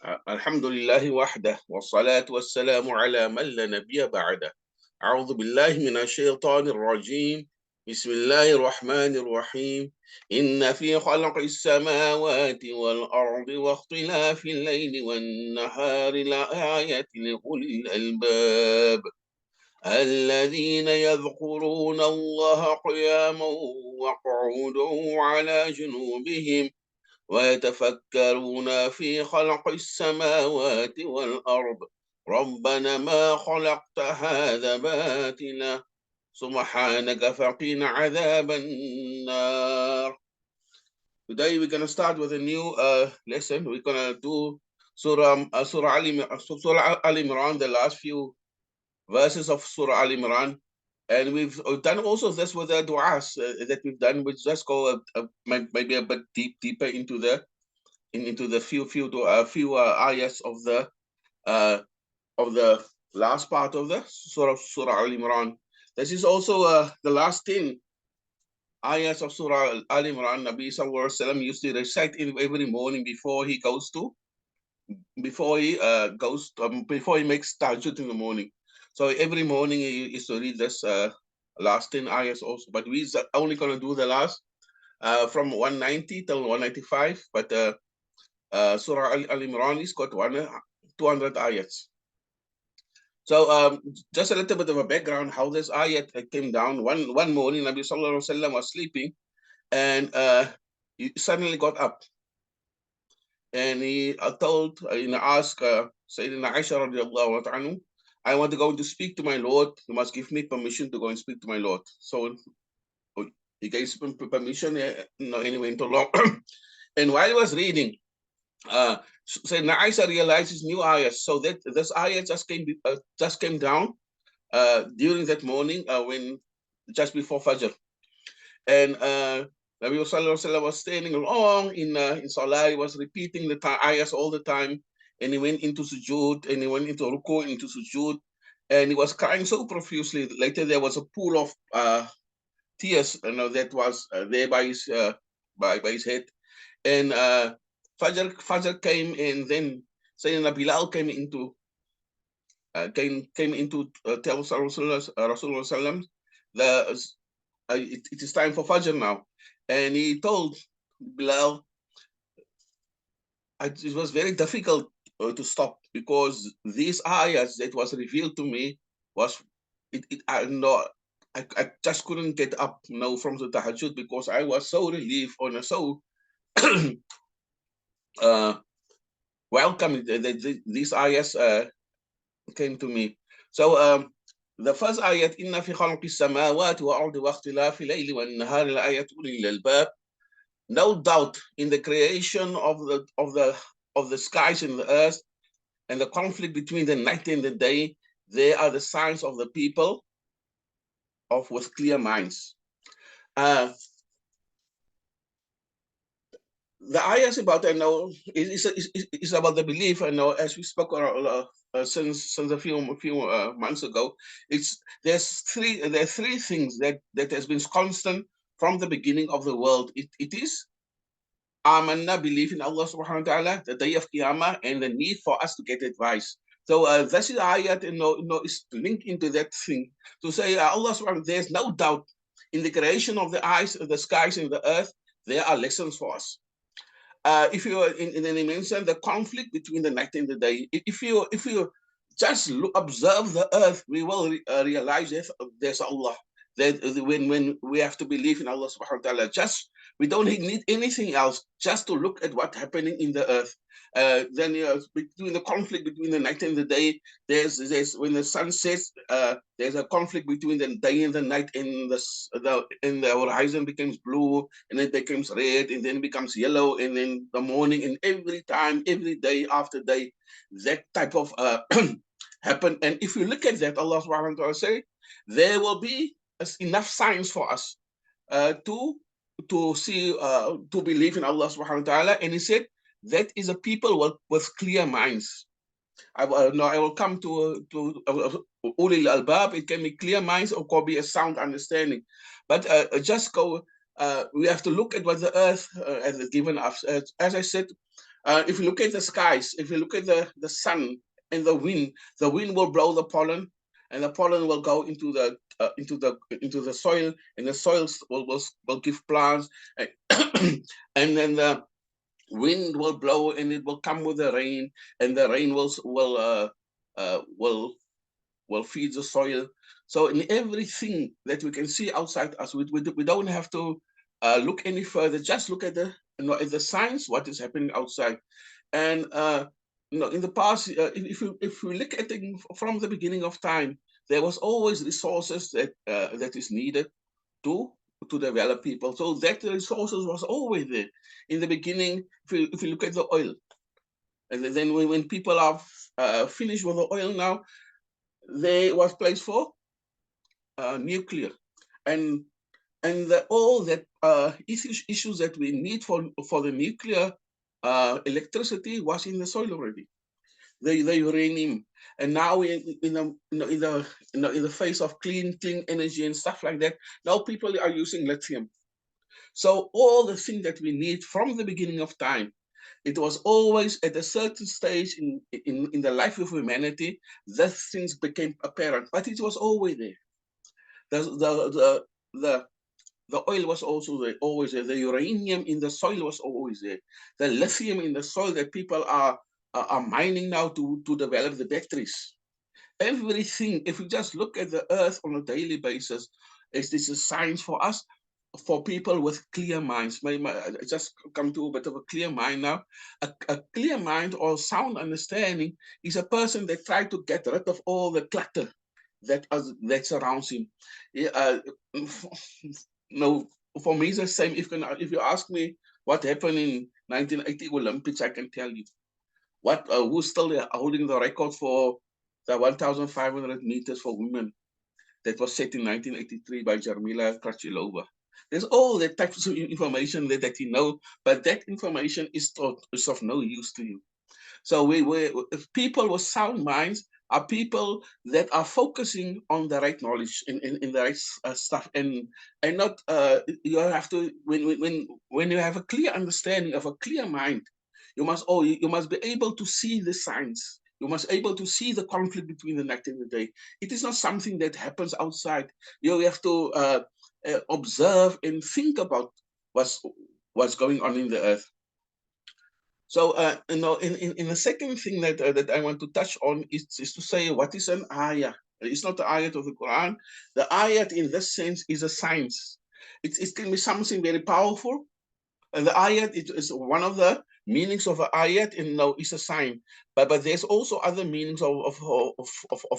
الحمد لله وحده والصلاة والسلام على من لا نبي بعده. أعوذ بالله من الشيطان الرجيم. بسم الله الرحمن الرحيم. إن في خلق السماوات والأرض واختلاف الليل والنهار لآية لأولي الألباب الذين يذكرون الله قياما وقعودا وعلى جنوبهم ويتفكرون في خلق السماوات والأرض ربنا ما خلقت هذا باطلا سبحانك فقنا عذاب النار. Today we're going to start with a new lesson. We're going to do Surah Al Imran, the last few verses of Surah Al Imran. And we've done also this with the du'as that we've done, which just go maybe a bit deeper into the few ayahs of the last part of the Surah Al Imran. This is also the last 10 ayahs of Surah Al Imran. Nabi Sallallahu Alaihi Wasallam used to recite every morning before he before he makes tahajjud in the morning. So every morning he used to read this last 10 ayahs also. But we're only going to do the last from 190 till 195. But Surah Al Imran is got 200 ayats. So just a little bit of a background how this ayat came down. One morning, Nabi Sallallahu Alaihi Wasallam was sleeping, and he suddenly got up, and he asked Sayyidina Aisha radiallahu anhu, I want to go to speak to my Lord. You must give me permission to go and speak to my Lord. So he gave him permission, and he went along. And while he was reading, Sayyidina Aisha realizes new ayahs. So that this ayah just came down during that morning when just before Fajr. And Nabi Sallallahu Alaihi Wasallam was standing along in Salah. He was repeating the ayahs all the time. And he went into sujood, and he went into ruku, into sujood, and he was crying so profusely. Later there was a pool of tears, that was there by his head. And Fajr came, and then Sayyidina Bilal came into tell Rasulullah it is time for Fajr now. And he told Bilal, it was very difficult to stop, because these ayahs that was revealed to me I just couldn't get up from the tahajjud, because I was so relieved so welcome that these ayahs came to me. So the first ayat, inna fi khalqi samawati wa ardi wa ikhtilafi layli wa nahari la ayatun lil albab. No doubt in the creation of the skies and the earth, and the conflict between the night and the day, they are the signs of the people with clear minds. The ayahs about is about the belief. As we spoke since a few months ago. There are three things that has been constant from the beginning of the world. It is amanna, belief in Allah subhanahu wa ta'ala, the day of Qiyamah, and the need for us to get advice. So this is ayat, is linked into that thing to say Allah subhanahu wa ta'ala, there's no doubt in the creation of the skies and the earth, there are lessons for us. If you mention the conflict between the night and the day, if you just observe the earth, we will realize that there's Allah. That when we have to believe in Allah subhanahu wa ta'ala, we don't need anything else, just to look at what's happening in the earth. Then between the conflict between the night and the day, there's when the sun sets, there's a conflict between the day and the night, and the horizon becomes blue, and then it becomes red, and then it becomes yellow, and then the morning, and every day after day, that type of happen. And if you look at that, Allah subhanahu wa ta'ala say, there will be enough signs for us to see, to believe in Allah subhanahu wa ta'ala. And he said, that is a people with clear minds. I will come to ulil albab. It can be clear minds, or could be a sound understanding. But we have to look at what the earth has given us. As I said, If you look at the skies, if you look at the sun and the wind will blow the pollen, and the pollen will go into the soil, and the soils will give plants, and, and then the wind will blow, and it will come with the rain, and the rain uh, will will feed the soil. So in everything that we can see outside us, we don't have to look any further. Just look at at the science, what is happening outside. And in the past, if we look at it from the beginning of time, there was always resources that is needed to to develop people. So that resources was always there in the beginning. If you look at the oil, and then when people are finished with the oil now, there was place for nuclear, and all that issues that we need for the nuclear electricity was in the soil already. The uranium, and now in the face of clean energy and stuff like that, now people are using lithium. So all the things that we need from the beginning of time, it was always at a certain stage in the life of humanity that things became apparent, but it was always there. The the oil was also there, always there. The uranium in the soil was always there. The lithium in the soil that people are mining now to develop the batteries. Everything, if you just look at the earth on a daily basis, is this a science for us, for people with clear minds. I just come to a bit of a clear mind now. A clear mind or sound understanding is a person that tries to get rid of all the clutter that surrounds him. Yeah, no, for me it's the same. If you ask me what happened in 1980 Olympics, I can tell you who's still holding the record for the 1,500 meters for women that was set in 1983 by Jarmila Krachilova. There's all that types of information that you know, but that information is of no use to you. So if people with sound minds are people that are focusing on the right knowledge in the right stuff, and not you have to when you have a clear understanding of a clear mind, you must be able to see the signs. You must be able to see the conflict between the night and the day. It is not something that happens outside. You have to observe and think about what's going on in the earth. So, in the second thing that I want to touch on is to say what is an ayah. It's not the ayat of the Quran. The ayat in this sense is a science. It can be something very powerful. And the ayat is one of the meanings of an ayat, and no, is a sign. But there's also other meanings of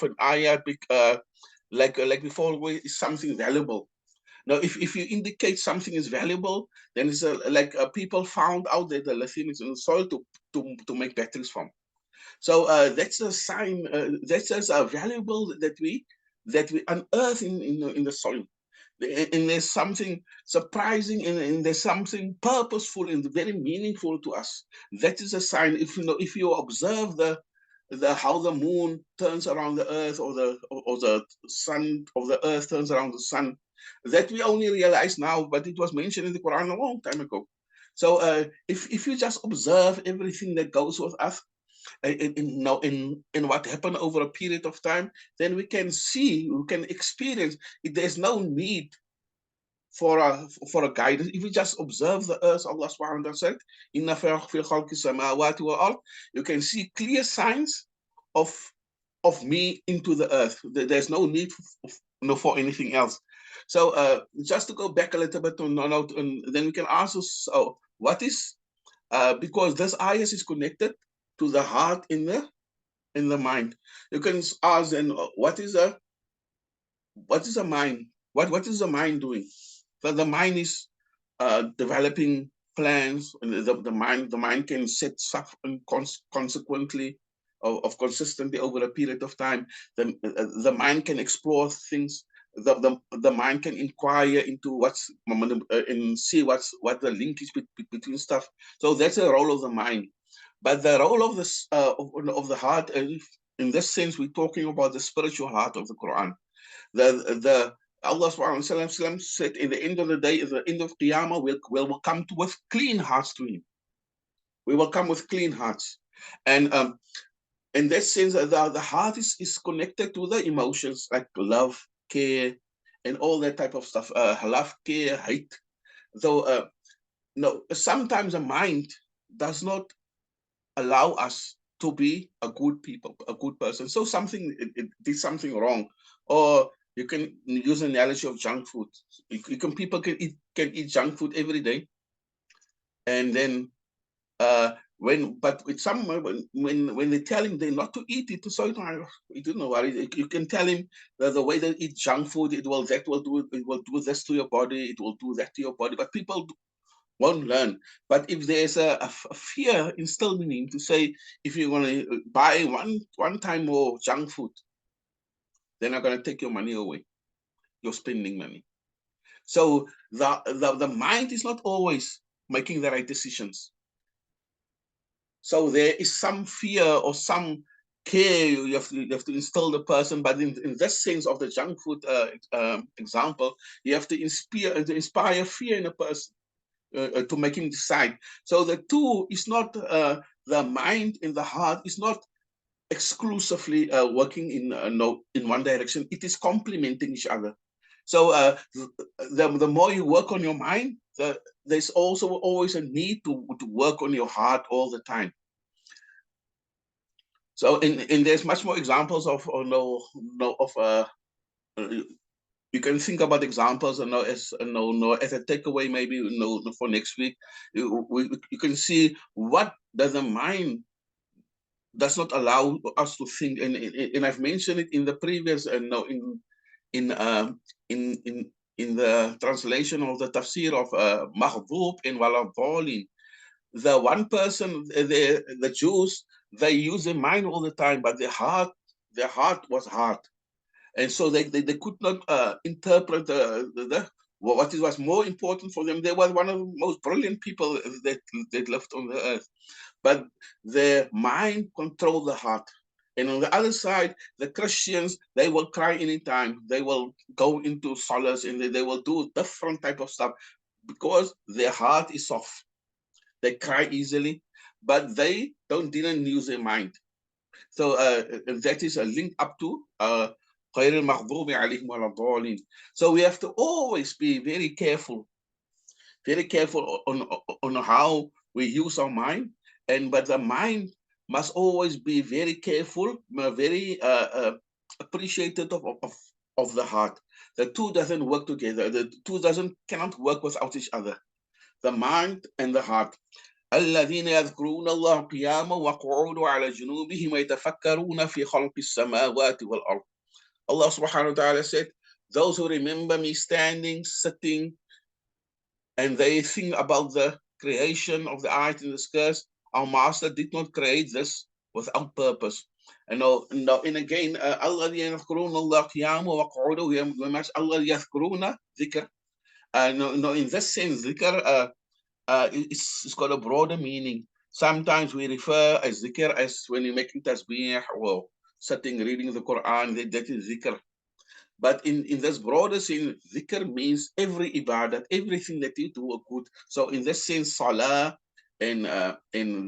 an ayat, like before, is something valuable. Now, if you indicate something is valuable, then it's like people found out that the lithium is in the soil to make batteries from. So that's a sign. That's just a valuable that we unearth in the soil. And there's something surprising, and there's something purposeful and very meaningful to us. That is a sign. If you observe the how the moon turns around the earth, or the sun of the earth turns around the sun, that we only realize now, but it was mentioned in the Quran a long time ago. So if you just observe everything that goes with us, in what happened over a period of time, then we can experience. There's no need for a guidance. If you just observe the earth, Allah subhanahu wa ta'ala said, Inna fil khalqi samawati wal ard, you can see clear signs of me into the earth. There's no need for anything else. So just to go back a little bit, then we can ask us, what is, because this ayah is connected to the heart in the mind. You can ask then, what is a mind? What is the mind doing? So the mind is developing plans, and the mind can set stuff and consequently of consistently over a period of time. The mind can explore things. The mind can inquire into what's and see what the linkage between stuff. So that's the role of the mind. But the role of the heart, in this sense, we're talking about the spiritual heart of the Quran. The Allah subhanahu wa ta'ala said, in the end of the day, at the end of Qiyamah, will come with clean hearts to him. We will come with clean hearts. And in that sense, the heart is connected to the emotions like love, care, and all that type of stuff. Love, care, hate. Though, no, sometimes the mind does not allow us to be a good people, a good person. So something it did something wrong, or you can use an analogy of junk food. You can people can eat junk food every day, and then when but with some when they tell him they not to eat it, so you don't know worry. You can tell him that the way they eat junk food, it will do this to your body, it will do that to your body. But people won't learn. But if there's a fear instilled in him to say, if you're going to buy one time more junk food, they're not going to take your money away. You're spending money. So the mind is not always making the right decisions. So there is some fear or some care you have to instill the person. But in this sense of the junk food example, you have to inspire fear in a person. To make him decide. So the two is not the mind and the heart is not exclusively working in one direction. It is complementing each other. So the more you work on your mind, there's also always a need to work on your heart all the time. So in there's much more examples of you can think about examples and as a takeaway maybe for next week. You can see what does the mind does not allow us to think, and I've mentioned it in the previous in uh, in in in the translation of the tafsir of Maghdub and Waladhalin. The one person, the Jews, they use their mind all the time, but their heart was hard, and so they could not interpret what was more important for them. They were one of the most brilliant people that lived on the earth, but their mind controlled the heart. And on the other side, the Christians, they will cry anytime. They will go into solace and they will do different type of stuff because their heart is soft. They cry easily, but they didn't use their mind. So that is a link up to غير المغضوب عليهم ولا الضالين. So we have to always be very careful on how we use our mind. But the mind must always be very careful, very appreciative of the heart. The two doesn't work together. The two doesn't cannot work without each other. The mind and the heart. الذين يذكرون الله قياما وقعودا وعلى جنوبهم ويتفكرون في خلق السماوات والأرض. Allah subhanahu wa ta'ala said, those who remember me standing, sitting, and they think about the creation of the earth and the skies. Our master did not create this without purpose. And again, Allah يذكرون الله قياما وقعودا Allah يذكرون ذكر. In this sense, dhikr it's got a broader meaning. Sometimes we refer as zikr as when you're making tasbih or sitting reading the Quran, that is zikr. But in this broader sense, zikr means every ibadat, everything that you do good. So in this sense, salah and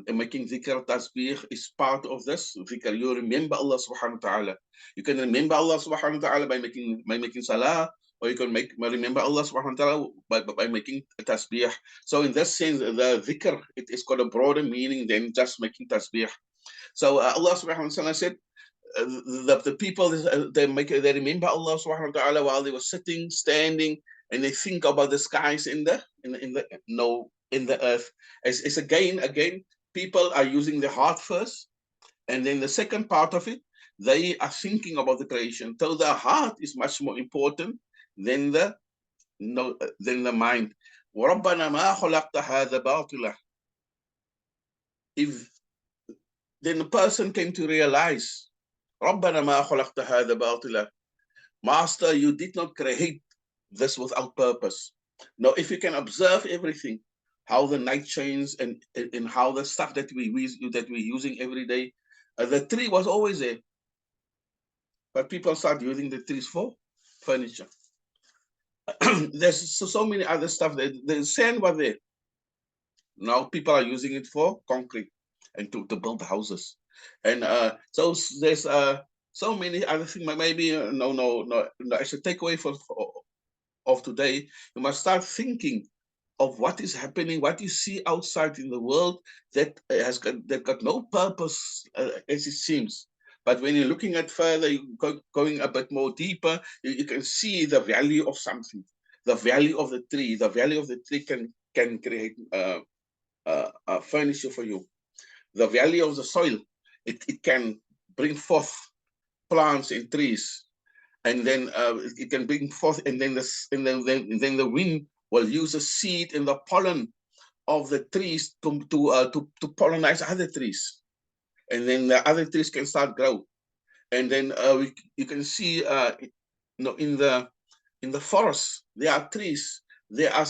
making zikr tasbih is part of this zikr. You remember Allah subhanahu wa ta'ala. You can remember Allah subhanahu wa ta'ala by making salah, or you can remember Allah subhanahu wa ta'ala by making tasbih. So in this sense, the zikr, it's got a broader meaning than just making tasbih. So Allah subhanahu wa ta'ala said, the people they remember Allah subhanahu wa ta'ala while they were sitting, standing, and they think about the skies in the earth. It's again, people are using the heart first, and then the second part of it, they are thinking about the creation. So the heart is much more important than the mind. وَرَبَّنَا مَا خَلَقْتَ هَذَا بَاطِلًا. If then the person came to realize, رَبَّنَا مَا خَلَقْتَ هَذَا بَاطِلًا. Master, you did not create this without purpose. Now, if you can observe everything, how the night changes and how the stuff that we're using every day, the tree was always there, but people start using the trees for furniture. There's so many other stuff. The sand was there, Now people are using it for concrete and to build houses. And so there's so many other things. Maybe no. As a takeaway of today, you must start thinking of what is happening, what you see outside in the world that got no purpose as it seems. But when you're looking at further, going a bit more deeper, you can see the value of something, the value of the tree. The value of the tree can create furniture for you. The value of the soil, it can bring forth plants and trees, and then it can bring forth, and then then the wind will use the seed and the pollen of the trees to pollinize other trees, and then the other trees can start grow, and then you can see in the forest there are trees. There are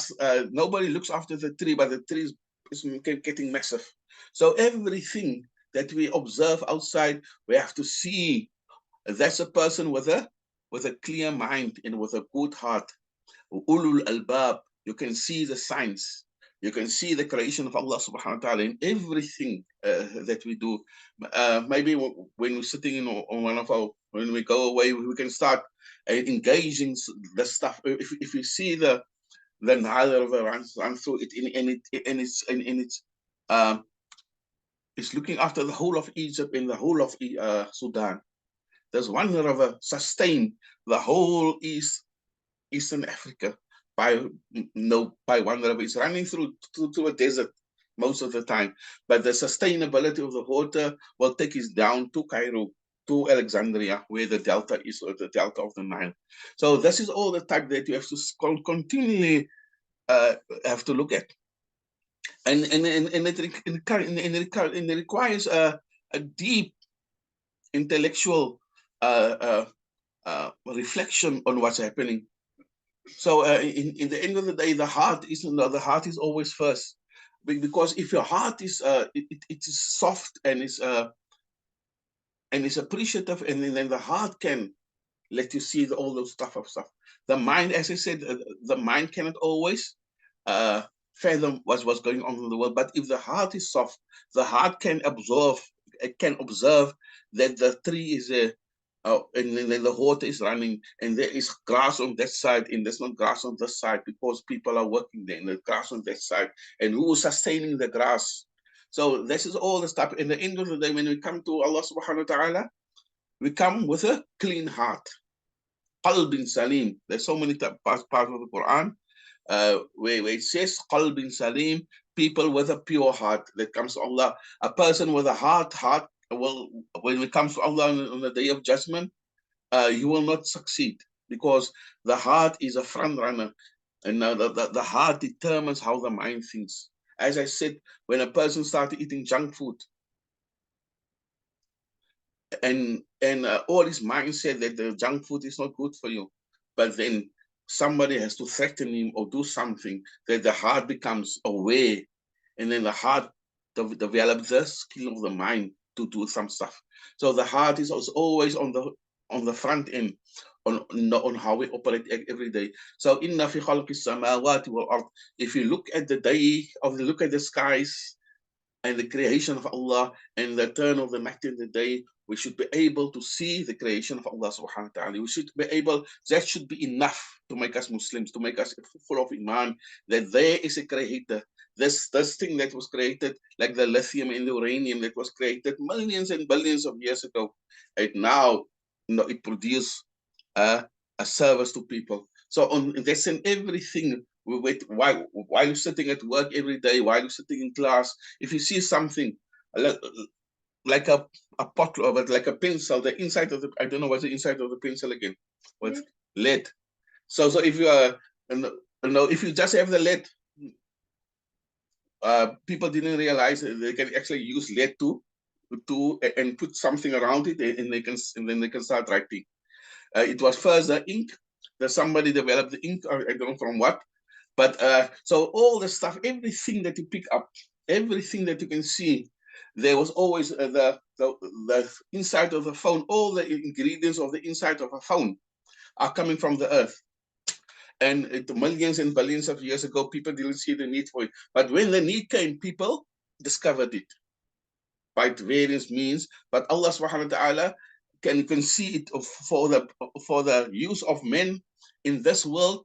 nobody looks after the tree, but the tree is getting massive. So everything that we observe outside, we have to see that's a person with a clear mind and with a good heart. Ulul albab, you can see the signs. You can see the creation of Allah subhanahu wa ta'ala in everything that we do. Maybe when we're sitting on one of our, when we go away, we can start engaging the stuff. If you see the Nile River run through it, um, it's looking after the whole of Egypt and the whole of Sudan. There's one river sustain the whole Eastern Africa by by one river. It's running through a desert most of the time, but the sustainability of the water will take us down to Cairo, to Alexandria, where the delta is, or the delta of the Nile. So this is all the type that you have to continually have to look at, and it requires a deep intellectual reflection on what's happening. So in the end of the day, the heart is always first, because if your heart is it is soft and is appreciative, and then the heart can let you see all those stuff. The mind, as I said, the mind cannot always uh, fathom what's going on in the world. But if the heart is soft, the heart can absorb, it can observe that the tree is a and then the water is running, and there is grass on that side, and there's not grass on this side because people are working there, and there's grass on that side, and who is sustaining the grass? So this is all the stuff. In the end of the day, when we come to Allah subhanahu wa ta'ala, we come with a clean heart. Qalbin Salim. There's so many parts of the Quran where it says Qalbin Salim, people with a pure heart that comes to Allah. A person with a heart, well, when it comes to Allah on the day of judgment, you will not succeed, because the heart is a front runner, and the heart determines how the mind thinks. As I said, when a person started eating junk food, and all his mindset that the junk food is not good for you, but then somebody has to threaten him or do something, that the heart becomes aware, and then the heart develops the skill of the mind to do some stuff. So the heart is also always on the front end, on how we operate every day. So inna fi khalqis samawati wal ard, if you look at look at the skies and the creation of Allah and the turn of the night in the day, we should be able to see the creation of Allah subhanahu wa ta'ala. We should be able, that should be enough to make us Muslims, to make us full of Iman, that there is a creator. This thing that was created, like the lithium and the uranium that was created millions and billions of years ago, and now it produces a service to people. So that's in everything. While you're sitting at work every day, while you're sitting in class, if you see something like a pot, but like a pencil, the inside of the, I don't know what's the inside of the pencil again, with lead. So if you are, if you just have the lead, people didn't realize that they can actually use lead and put something around it, and then they can start writing. It was first the ink that somebody developed the ink, or I don't know from what, but so all the stuff, everything that you pick up, everything that you can see, there was always the inside of the phone. All the ingredients of the inside of a phone are coming from the earth. And millions and billions of years ago, people didn't see the need for it. But when the need came, people discovered it by various means. But Allah subhanahu wa ta'ala can see it for the use of men in this world.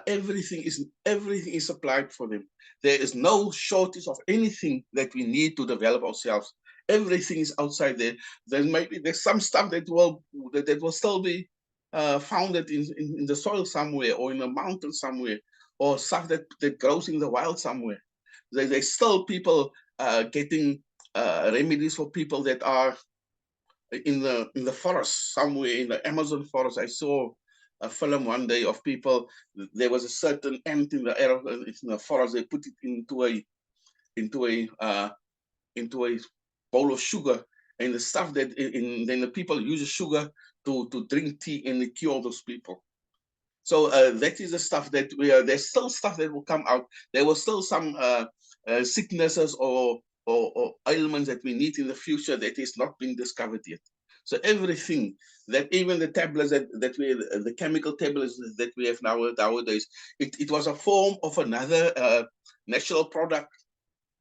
Everything is supplied for them. There is no shortage of anything that we need to develop ourselves. Everything is outside there. There's some stuff that will still be founded in the soil somewhere, or in a mountain somewhere, or stuff that grows in the wild somewhere. There's still people getting remedies for people that are in the forest somewhere, in the Amazon forest. I saw a film one day of people. There was a certain ant in the forest. They put it into a uh, into a bowl of sugar, and the stuff then the people use the sugar to drink tea and cure those people. So that is the stuff that there's still stuff that will come out. There will still some sicknesses or ailments that we need in the future that is not being discovered yet. So everything that, even the tablets the chemical tablets that we have nowadays, it was a form of another natural product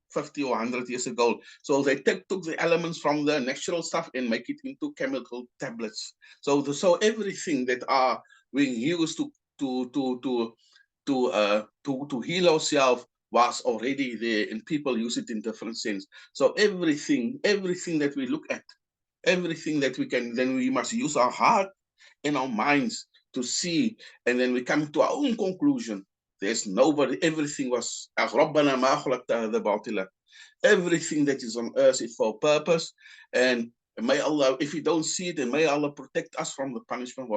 50 or 100 years ago. So they took the elements from the natural stuff and make it into chemical tablets. So everything that are being used to heal ourselves was already there, and people use it in different sense. So everything that we look at, everything that we can, then we must use our heart and our minds to see, and then we come to our own conclusion. There's nobody, everything was everything that is on earth is for a purpose. And may Allah, if we don't see it, then may Allah protect us from the punishment.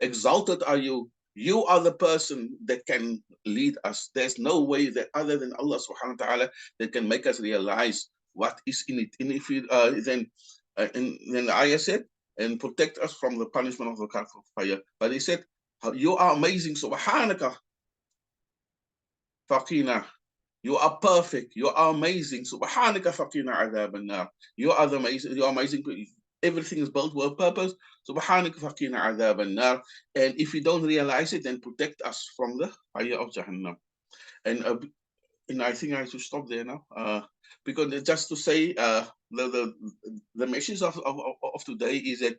Exalted are you. You are the person that can lead us. There's no way that other than Allah subhanahu wa ta'ala that can make us realize what is in it. And if you then the ayah said, and protect us from the punishment of the fire. But he said, you are amazing, subhanaka, faqina. You are perfect. You are amazing. Subhanaka faqina adhab an-nar. You are amazing. You are amazing. Everything is built with a purpose. Subhanaka faqina adhab an-nar. And if you don't realize it, then protect us from the fire of Jahannam. And I think I should stop there now, because just to say, the message of today is that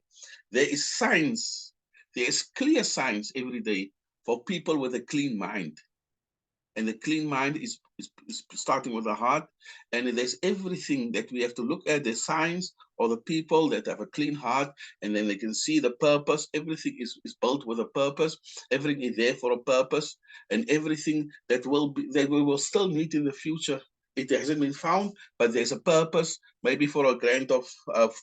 there is signs, there is clear signs every day for people with a clean mind. And the clean mind is starting with the heart. And there's everything that we have to look at, the signs or the people that have a clean heart, and then they can see the purpose. Everything is built with a purpose. Everything is there for a purpose, and everything that we will still need in the future. It hasn't been found, but there's a purpose, maybe for a grain of,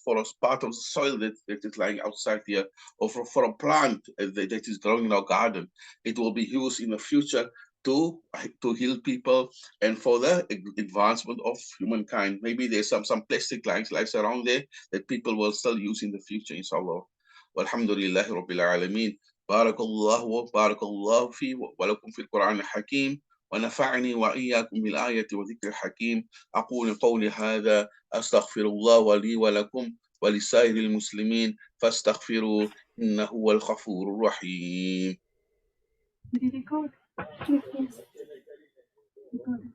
for a part of the soil that is lying outside here, or for a plant that is growing in our garden. It will be used in the future to heal people and for the advancement of humankind. Maybe there's some plastic lights around there that people will still use in the future, inshallah. Walhamdulillahi Rabbil Alameen. بارك الله في ولكم في القرآن الحكيم ونفعني وإياكم بالآية وذكر الحكيم. أقول قولي هذا أستغفر الله ولي ولكم ولسائر المسلمين فاستغفروا إنه هو الغفور الرحيم. Did it record? Yes, yes. Record.